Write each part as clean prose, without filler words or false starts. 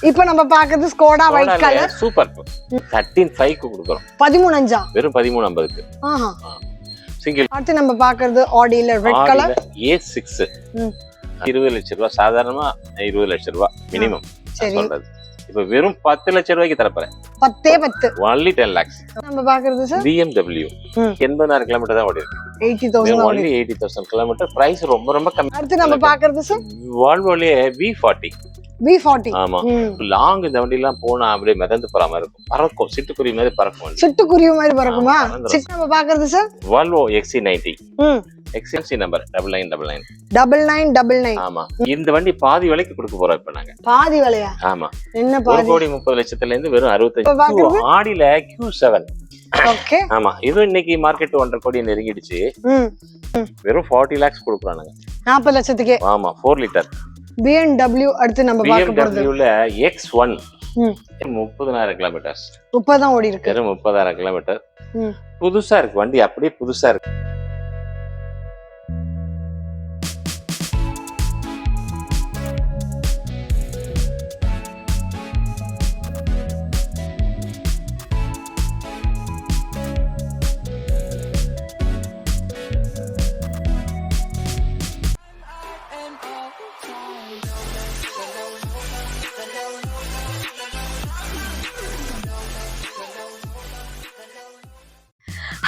இப்போ நம்ம பாக்குறது ஸ்கோடா ஒயிட் கலர் சூப்பர் 13.5 க்கு கொடுக்குறோம். 13.5 வெறும் 13.50 க்கு. ஆஹா சிங்கிள். அடுத்து நம்ம பாக்குறது ஆடில ரெட் கலர் A6 20 லட்சம் ரூபாய். சாதாரணமா 20 லட்சம் ரூபாய் மினிமம் சொல்றது. இப்ப வெறும் 10 லட்சம் ரூபாய்க்கு தரப்பறேன். 10 only 10 lakhs. நம்ம பாக்குறது சார் BMW 80,000 கிலோமீட்டர் தான் ஓடி இருக்கு. 80,000 only 80,000 கிலோமீட்டர். பிரைஸ் ரொம்ப ரொம்ப கம்மி. அடுத்து நம்ம பாக்குறது சார் வால்வோலயே V40. ஆமா லாங் இந்த வண்டி எல்லாம் போனா அப்படியே மிதந்து போற மாதிரி இருக்கும். பறக்கும், சிட்டுக்குருவி மாதிரி பறக்கும். சிட்டுக்குருவி மாதிரி பறக்குமா? நம்ம பாக்குறது sir Volvo XC90 XC number 9999. ஆமா இந்த வண்டி பாதி விலைக்கு கொடுக்க போறோம் இப்ப நாங்க. பாதி விலையா? ஆமா. என்ன பாதி? 1,30,00,000 இருந்து வெறும் 65. ஆடில Q7. ஓகே. ஆமா இது இன்னைக்கு மார்க்கெட் 1.5 கோடி நெருங்கிடுச்சு. வெறும் 40 lakhs கொடுக்குறானுங்க. 40 லட்சத்துக்கு. ஆமா 4 லிட்டர் BMW. அடுத்து நம்ம பார்க்க போறது BMW ல X1 30,000 கிலோமீட்டர்ஸ். 30 தான் ஓடி இருக்கு. 30,000 கிலோமீட்டர். புதுசா இருக்கு வண்டி, அப்படியே புதுசா இருக்கு.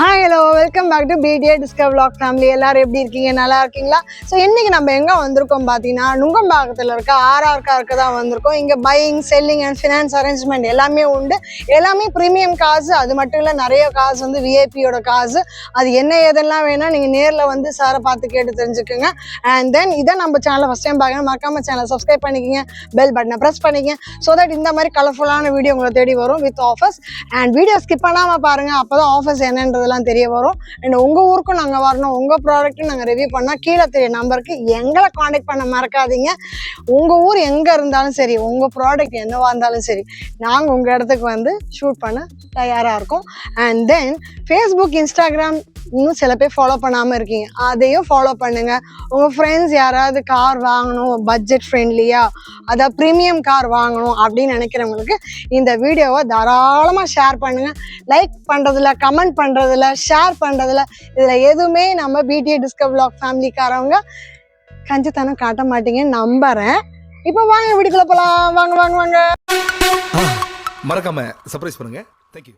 Hi hello welcome back to BDA discover vlog family. எல்லாரும் எப்படி இருக்கீங்க? நல்லா இருக்கீங்களா? ஸோ இன்னைக்கு நம்ம எங்கே வந்திருக்கோம் பார்த்தீங்கன்னா நுங்கம்பாக்கத்தில் இருக்க RR காருக்கு தான் வந்திருக்கோம். இங்கே buying, selling and finance arrangement எல்லாமே உண்டு. எல்லாமே ப்ரீமியம் காசு. அது மட்டும் இல்லை, நிறைய காசு வந்து விஐபியோட காசு. அது என்ன ஏதெல்லாம் வேணால் நீங்கள் நேரில் வந்து சாரை பார்த்து கேட்டு தெரிஞ்சுக்கோங்க. அண்ட் தென் இதை நம்ம சேனலை ஃபஸ்ட் டைம் பார்க்கணும், மறக்காம சேனலை சப்ஸ்கிரைப் பண்ணிக்கங்க, பெல் பட்டனை ப்ரெஸ் பண்ணிக்கங்க. ஸோ தட் இந்த மாதிரி கலர்ஃபுல்லான வீடியோ உங்களை தேடி வரும் with offers. And video skip பண்ணாமல் பாருங்கள், அப்போ தான் ஆஃபர்ஸ் என்னன்றது தெரிய வரும். அண்ட் உங்க ஊருக்கும் நாங்க வரணும், உங்க ப்ராடக்ட்டும் நாங்க ரிவ்யூ பண்ணா கீழே தெரிய நம்பருக்கு எங்களை காண்டாக்ட் பண்ண மறக்காதீங்க. உங்க ஊர் எங்க இருந்தாலும் சரி, உங்க ப்ராடக்ட் என்னவா இருந்தாலும் சரி, நாங்க உங்க இடத்துக்கு வந்து ஷூட் பண்ண தயாரா இருக்கோம். அண்ட் தென் ஃபேஸ்புக், இன்ஸ்டாகிராம் இன்னும் சில பேர் ஃபாலோ பண்ணாம இருக்கீங்க, அதையும் ஃபாலோ பண்ணுங்க. உங்க ஃப்ரெண்ட்ஸ் யாராவது கார் வாங்கணும், பட்ஜெட் ஃப்ரெண்ட்லியா, அதாவது ப்ரீமியம் கார் வாங்கணும் அப்படின்னு நினைக்கிறவங்களுக்கு இந்த வீடியோவை தாராளமா ஷேர் பண்ணுங்க. லைக் பண்றதுல, கமெண்ட் பண்றதுல, ஷேர் பண்றதுல, இதுல எதுவுமே நம்ம BDA டிஸ்கவர் vlog ஃபேமிலிக்காரவங்க கஞ்சித்தனம் காட்ட மாட்டீங்கன்னு நம்புறேன். இப்போ வாங்க வீடியோக்குள்ள போலாம். வாங்க வாங்க வாங்க. மறக்காம சர்ப்ரைஸ் பண்ணுங்க. தேங்க்யூ.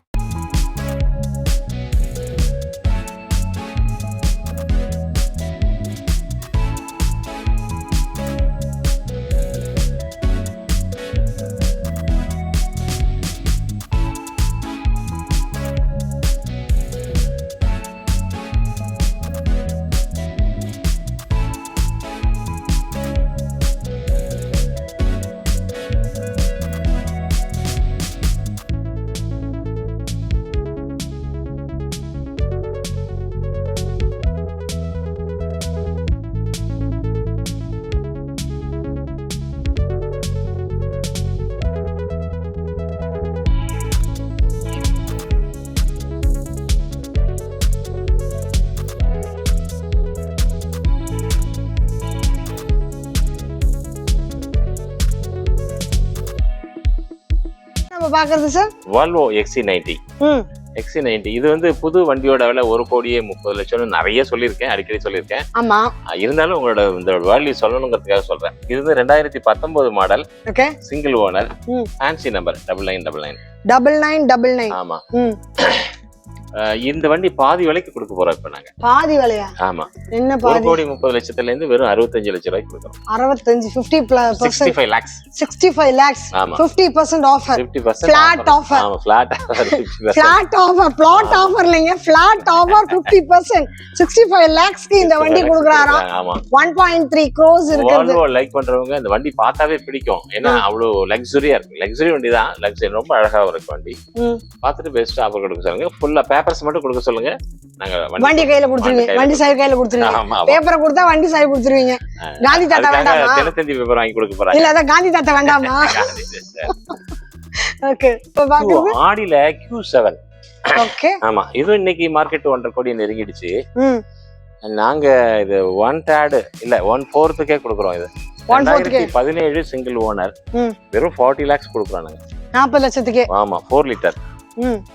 பாக்குறது சார் வால்வோ XC90. XC90 இது வந்து புது வண்டியோட விலை 1,30,00,000 நிறைய சொல்லியிருக்கேன், அடிக்கடி சொல்லியிருக்கேன். ஆமா, இருந்தாலும் உங்களோட இந்த வேல்யூ சொல்லணுங்கிறதுக்காக சொல்றேன். இது வந்து 2019 model, single owner, fancy number 9999. ஆமா இந்த வண்டி பாதி விலைக்கு கொடுக்க போறோம் இப்ப நாங்க. பாதி விலையா? ஆமா. என்ன பாதி? 1,30,00,000 இருந்து வெறும் 65 லட்சம் ரூபாய்க்கு கொடுக்குறோம். 65 50% 65 lakhs. 65 lakhs. 50% offer. 50% flat offer. ஆமா flat offer. Flat offer, flat offer இல்லைங்க, ஃபிளாட் ஆஃபர் 50%. 65 lakhsக்கு இந்த வண்டி கொடுக்குறாரா? ஆமா. 1.3 crores இருக்குது. வால்வோ லைக் பண்றவங்க இந்த வண்டி பார்த்தாவே பிடிக்கும். ஏன்னா அவ்வளவு லக்ஸரியா இருக்கு. லக்ஸரி வண்டி தான், லக்ஸரி ரொம்ப அழகா இருக்கு வண்டி. பார்த்துட்டு பெஸ்ட் ஆஃபர் கொடுக்க சொல்லுங்க. ஃபுல்லா பேப்பர்ஸ் மட்டும் கொடுக்க சொல்லுங்க. நாங்க வண்டி கையில கொடுத்துருவீங்க, வண்டி சாய் கையில கொடுத்துருவீங்க. பேப்பரை கொடுத்தா வண்டி சாய் கொடுத்துருவீங்க. காந்தி தாத்தா வேண்டாமா? தினத்தந்தி பேப்பர் வாங்கி கொடுக்க போறாங்க. இல்ல அத காந்தி தாத்தா வேண்டாமா? ஓகே. இப்போ பாக்குறது ஆடில Q7. ஓகே. ஆமா இது இன்னைக்கு மார்க்கெட் 1.5 கோடி நெருங்கிடுச்சு. நாங்க இது 1/3 இல்ல 1/4 கொடுக்குறோம். இது 2017 சிங்கிள் ஓனர், வெறும் 40 lakhs கொடுக்குறோம் நாங்க. 40 லட்சத்துக்கே. ஆமா, 4 லிட்டர்.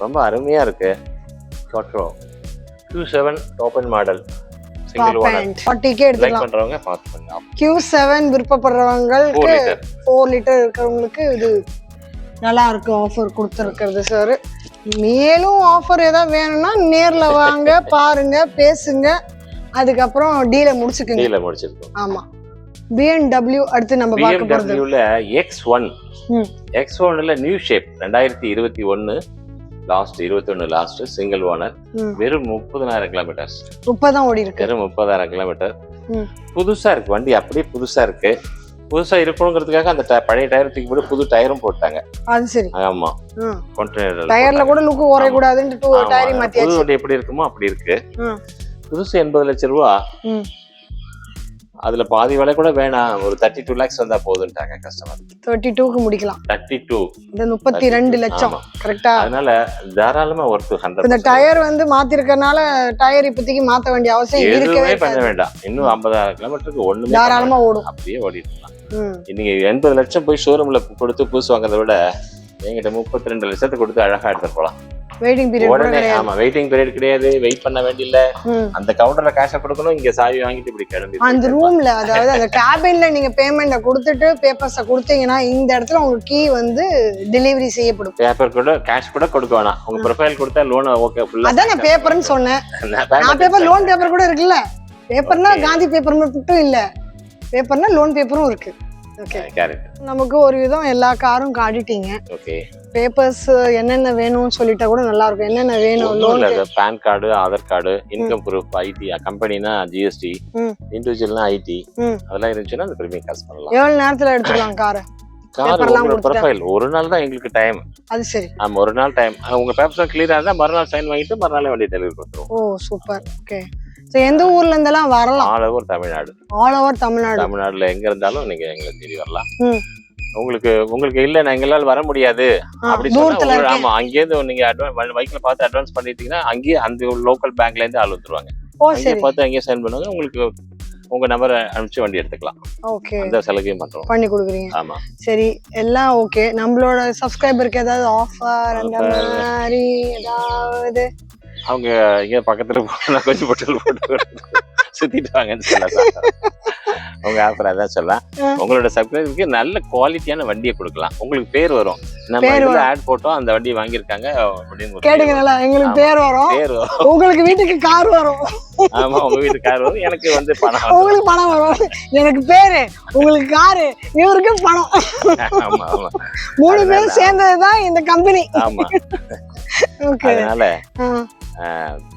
ரொம்ப அருமையா இருக்கு. Quattro Q7 open model single owner 40k எடுத்துக்கலாம். பண்றவங்க பார்த்து பண்ணலாம். Q7 விருப்பப்படுறவங்களுக்கு 4 லிட்டர் இருக்கிறவங்களுக்கு இது நல்லா இருக்கு ஆஃபர் கொடுத்துருக்கிறது சார். மேலும் ஆஃபர் ஏதாவது வேணும்னா நேர்ல வாங்க, பாருங்க, பேசுங்க, அதுக்கப்புறம் டீலை முடிச்சுக்கோங்க. ஆமா. BMW அடுத்து நம்ம பார்க்க போறது BMWல X1ல new shape 2021 last 21 last single owner, வெறும் 30,000 கிலோமீட்டர்ஸ். 30 தான் ஓடி இருக்கு. வெறும் 30,000 கிலோமீட்டர். புதுசா இருக்கு வண்டி, அப்படியே புதுசா இருக்கு. புதுசா இருக்கணுங்கிறதுக்காக அந்த பழைய டயர் தூக்கி போட்டு புது டயரும் போட்டாங்க. அது சரி. ஆமா, டயர்ல கூட லுக் ஓரே கூடாதுன்னு டயர் மாத்தியாச்சு. புது வண்டி எப்படி இருக்குமோ அப்படி இருக்கு. புதுசு 80 லட்சம் ரூபா. அதுல பாதி விலை கூட வேணாம், ஒரு 32 lakhs வந்தா போதுன்ட்டாங்க கஸ்டமர். 32க்கு முடிக்கலாம். 32 இந்த 32 லட்சம் கரெக்ட்டா? அதனால தாராளமா worth 100. இந்த டயர் வந்து மாத்திருக்கனால டயர் இப்போதைக்கு மாத்த வேண்டிய அவசியம் இருக்கவே பண்ண வேண்டாம். இன்னும் 50,000 கிலோமீட்டருக்கு ஒண்ணுமே தாராளமா ஓடும், அப்படியே ஓடிட்டு இருக்கலாம். நீங்க 80 லட்சம் போய் ஷோரூம்ல கொடுத்து புதுசு வாங்குறத விட என்கிட்ட 32 லட்சத்துக்கு கொடுத்து அழகா எடுத்துட்டு போலாம். வெயிட்டிங் பீரியட் உடனே. ஆமா, வெயிட்டிங் பீரியட் கிடையாது, வெயிட் பண்ண வேண்டியல. அந்த கவுண்டர்ல காசை கொடுக்கணும், இங்க சாவி வாங்கிட்டு இப்படி கிளம்பி அந்த ரூம்ல, அதாவது அந்த கேபின்ல நீங்க பேமெண்ட கொடுத்துட்டு பேப்பர்ஸ கொடுத்தீங்கன்னா இந்த இடத்துல உங்களுக்கு கீ வந்து டெலிவரி செய்யப்படும். பேப்பர் கூட கேஷ் கூட கொடுக்க வேணாம், உங்க ப்ரொஃபைல் கொடுத்தா லோன் ஓகே ஃபுல்லா. அதான் நான் பேப்பர்னு சொன்னேன். நான் பேப்பர் லோன் பேப்பர் கூட இருக்குல்ல. பேப்பர்னா காந்தி பேப்பர் மட்டும் இல்ல, பேப்பர்னா லோன் பேப்பரும் இருக்கு. Okay, correct. நமக்கு ஒரு விதம் எல்லா காரும் காட்டிட்டீங்க. ஓகே, பேப்பர்ஸ் என்னென்ன வேணும்னு சொல்லிட்டா கூட நல்லா இருக்கும். என்னென்ன வேணும்? Loan, PAN card, Aadhaar card, income proof, ID, கம்பெனினா ஜிஎஸ்டி, இண்டிவிஜுவல்னா ஐடி, அதெல்லாம் இருந்துச்சுன்னா அந்த பிரீமியம் காசு பண்ணலாம். எவ்வளவு நேரத்துல எடுத்துக்கலாம் காரை? கார் ப்ரொஃபைல் ஒரு நாள் தான் எங்களுக்கு டைம். அது சரி. ஆமா, ஒரு நாள் டைம். உங்க பேப்பர்ஸ் கிளியரா இருந்தா மறுநாள் சைன் வாங்கிட்டு மறுநாள் வண்டி டெலிவரி பண்ணுவோம். ஓ சூப்பர். ஓகே, எந்த ஊர்ல இருந்தெல்லாம் வரலாம்? All over Tamil Nadu. All over Tamil Nadu. தமிழ்நாடுல எங்க இருந்தாலும் நீங்க எங்களை தேடி வரலாம். உங்களுக்கு இல்ல நான் எங்களால வர முடியாது அப்படி சொன்னா, ஆமா, அங்கே இருந்து நீங்க பைக்ல பார்த்து அட்வான்ஸ் பண்ணிட்டீங்கன்னா அங்கேயே அந்த லோக்கல் பேங்க்ல இருந்து ஆள் வந்துருவாங்க. அங்கே பார்த்து அங்கேயே சைன் பண்ணுவாங்க. உங்களுக்கு உங்க நம்பரை அனுப்பிச்சு வண்டி எடுத்துக்கலாம். ஓகே, அந்த சலுகையும் பண்றோம், பண்ணி கொடுக்குறீங்க. ஆமா, சரி, எல்லாம் ஓகே. நம்மளோட சப்ஸ்கிரைபருக்கு ஏதாவது ஆஃபர் அந்த மாதிரி ஏதாவது? அவங்க இங்க பக்கத்துல போனா கொஞ்சம் பொட்டல் போட்டு சுத்திட்டு வாங்கன்னு சொல்லலாம். உங்க ஆஃபர் அதான் சொல்லலாம். உங்களோட சப்ஸ்கிரைபருக்கு நல்ல குவாலிட்டியான வண்டியை கொடுக்கலாம். உங்களுக்கு பேர் வரும், நம்ம இதுல ஆட் போட்டோம் அந்த வண்டி வாங்கியிருக்காங்க அப்படின்னு கேட்டீங்கல்ல, எங்களுக்கு பேர் வரும். உங்களுக்கு வீட்டுக்கு கார் வரும். ஆமா, உங்க வீட்டுக்கு கார் வரும், எனக்கு வந்து பணம், உங்களுக்கு பணம் வரும். எனக்கு பேரு, உங்களுக்கு காரு, இவருக்கு பணம். ஆமா ஆமா, 3 பேரும் சேர்ந்ததுதான் இந்த கம்பெனி. ஆமா, ஓகே. அதனால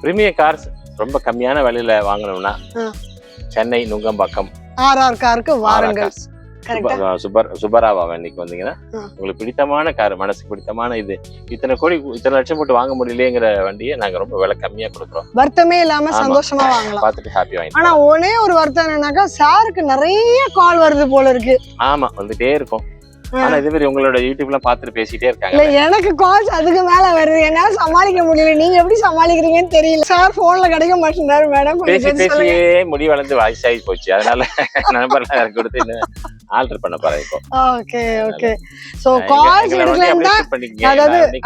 பிரீமியம் கார்ஸ் ரொம்ப கம்மியான விலையில வாங்கணும்னா சென்னை நுங்கம்பாக்கம் RR காருக்கு வாருங்கள். சுப்பராவா இன்னைக்கு வந்தீங்கன்னா உங்களுக்கு பிடித்தமான கார், மனசுக்கு பிடித்தமான இது, இத்தனை கோடி இத்தனை லட்சம் போட்டு வாங்க முடியலையேங்கிற வண்டியை நாங்க ரொம்ப விலை கம்மியா கொடுக்குறோம். வருத்தமே இல்லாம சந்தோஷமா வாங்கலாம், பார்த்துட்டு ஹாப்பி வாங்கி. ஆனா ஒரே ஒரு வருத்தம் என்னன்னாக்கா சாருக்கு நிறைய கால் வருது போல இருக்கு. ஆமா, வந்துட்டே இருக்கும். ஆனா இதே மாதிரி உங்களோட யூடியூப்ல பாத்துட்டு பேசிட்டே இருக்காங்க. எனக்கு கால்ஸ் அதுக்கு மேல வருது, என்னால சமாளிக்க முடியல. நீங்க எப்படி சமாளிக்கிறீங்கன்னு தெரியல. சார் போன்ல கிடைக்க மாட்டேங்கிறாரு மேடம். பேசியே முடி வளர்ந்து வாய்ஸ் ஆகி போச்சு. அதனால நம்பர் கொடுத்து ஆல்டர் பண்ண போறேன் இப்போ. Okay okay. சோ கால்ஸ் எடுக்கலன்னா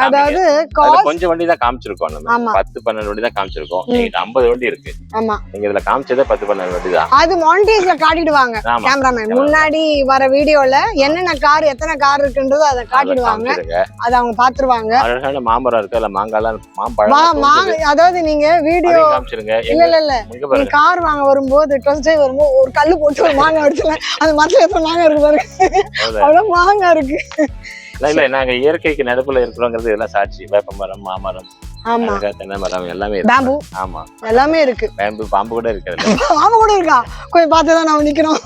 அதாவது கால் கொஞ்சம் வண்டி தான் காமிச்சிருக்கோம். நம்ம 10-12 வண்டி தான் காமிச்சிருக்கோம். என்கிட்ட 50 வண்டி இருக்கு. ஆமா, நீங்க இதுல காமிச்சதே 10-12 வண்டி தான். அது மானிட்டேஜ்ல காட்டிடுவாங்க கேமராமேன். முன்னாடி வர வீடியோல என்னென்ன கார் எத்தனை கார் இருக்குன்றதோ அதை காட்டிடுவாங்க. அத அவங்க பாத்துருவாங்க. அழகான மாமரம் இருக்கு, இல்ல மாங்காலாம் மாம்பழம். அதாவது நீங்க வீடியோ காமிச்சிருங்க. இல்ல இல்ல, நீங்க கார் வாங்க வரும்போது ட்ரஸ்ட் டிரைவ் வரும்போது ஒரு கல்லு போட்டு ஒரு மாங்காய் எடுத்துல அந்த மரத்துல எத்தனை மாங்காய் இருக்கு பாருங்க, அவ்வளவு மாங்காய் இருக்கு. இல்ல நாங்க இயற்கைக்கு நடுப்புல இருக்கிறோங்கிறது இதெல்லாம் சாட்சி. வேப்பமரம், மாமரம், தென்னை மரம் எல்லாமே பேம்பு. ஆமா, எல்லாமே இருக்கு. பேம்பு, பாம்பு கூட இருக்கு. பாம்பு கூட இருக்கா? கொஞ்சம் பார்த்துதான் நாம நிக்கிறோம்.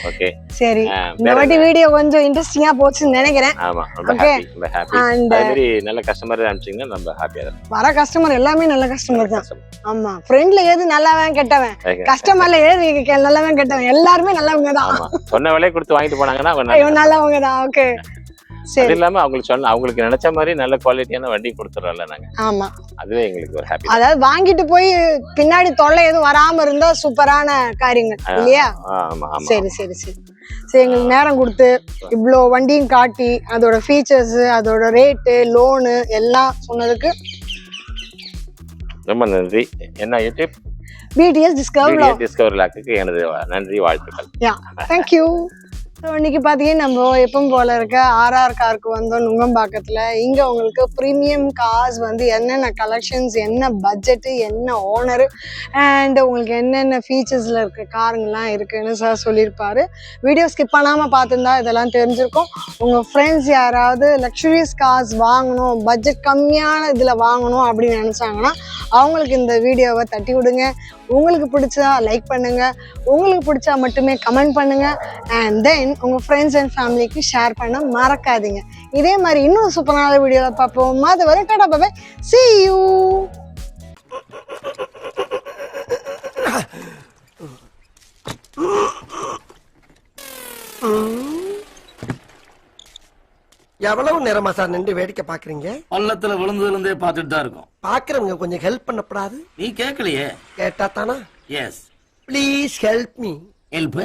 ஓகே, சரி. இந்த வாட்டி வீடியோ கொஞ்சம் இன்ட்ரெஸ்டிங்கா போச்சுன்னு நினைக்கிறேன். ஆமா, ரொம்ப ஹாப்பி. அந்த மாதிரி நல்ல கஸ்டமர் அனுப்பிச்சீங்கன்னா நம்ம ஹாப்பியா இருக்கும். வர கஸ்டமர் எல்லாமே நல்ல கஸ்டமர் தான். ஆமா, ஃப்ரெண்ட்ல ஏது நல்லவன் கெட்டவன், கஸ்டமர்ல ஏது நல்லவன் கெட்டவன், எல்லாருமே நல்லவங்க தான். சொன்ன விலையை கொடுத்து வாங்கிட்டு போனாங்கன்னா நல்லவங்க தான். ஓகே, அது சரி இல்லாம அவங்களுக்கு நினைச்ச மாதிரி நல்ல குவாலிட்டியான வண்டி கொடுத்துறோம்ல நாங்க. ஆமா அதுவே எங்களுக்கு ஒரு ஹாப்பி. அதாவது வாங்கிட்டு போய் பின்னாடி தொல்லை எதுவும் வராம இருந்தா சூப்பரான காரியங்கள் இல்லையா? ஆமா ஆமா. சரி சரி சரி சரி எங்களுக்கு நேரம் கொடுத்து இவ்வளோ வண்டியும் காட்டி அதோட ஃபீச்சர்ஸ் அதோட ரேட்டு லோனு எல்லாம் சொன்னதுக்கு ரொம்ப நன்றி. என்ன யூடியூப் பிடிஎஸ் டிஸ்கவர் லாக்குக்கு எனது நன்றி வாழ்த்துக்கள். Yeah thank you. ஸோ இன்னைக்கு பார்த்தீங்கன்னா நம்ம எப்பவும் போல இருக்க ஆர்ஆர் காருக்கு வந்தோம் நுங்கம்பாக்கத்தில். இங்கே உங்களுக்கு ப்ரீமியம் கார்ஸ் வந்து என்னென்ன கலெக்ஷன்ஸ், என்ன பட்ஜெட்டு, என்ன ஓனரு அண்ட் உங்களுக்கு என்னென்ன ஃபீச்சர்ஸில் இருக்க காருங்கெல்லாம் இருக்குன்னு சார் சொல்லியிருப்பாரு. வீடியோ ஸ்கிப் பண்ணாமல் பார்த்துருந்தா இதெல்லாம் தெரிஞ்சிருக்கும். உங்கள் ஃப்ரெண்ட்ஸ் யாராவது லக்ஸுரியஸ் கார்ஸ் வாங்கணும், பட்ஜெட் கம்மியான இதில் வாங்கணும் அப்படின்னு நினச்சாங்கன்னா அவங்களுக்கு இந்த வீடியோவை தட்டி விடுங்க. உங்களுக்கு பிடிச்சா லைக் பண்ணுங்க, உங்களுக்கு பிடிச்சா மட்டுமே கமெண்ட் பண்ணுங்க அண்ட் தென் உங்க ஃப்ரெண்ட்ஸ் அண்ட் ஃபேமிலிக்கு ஷேர் பண்ண மறக்காதீங்க. இதே மாதிரி இன்னும் சூப்பரான வீடியோவில் பார்ப்போம். அது வரை tata bye bye, see you. எவ்வளவு நேரமா சார் நின்று வேடிக்கை பாக்குறீங்க? பள்ளத்துல விழுந்ததுல இருந்தே பார்த்துட்டு தான் இருக்கோம். பாக்குறவங்க கொஞ்சம் ஹெல்ப் பண்ணப்படாது? நீ கேட்கலையே. கேட்டா தானா? Yes please help me. Help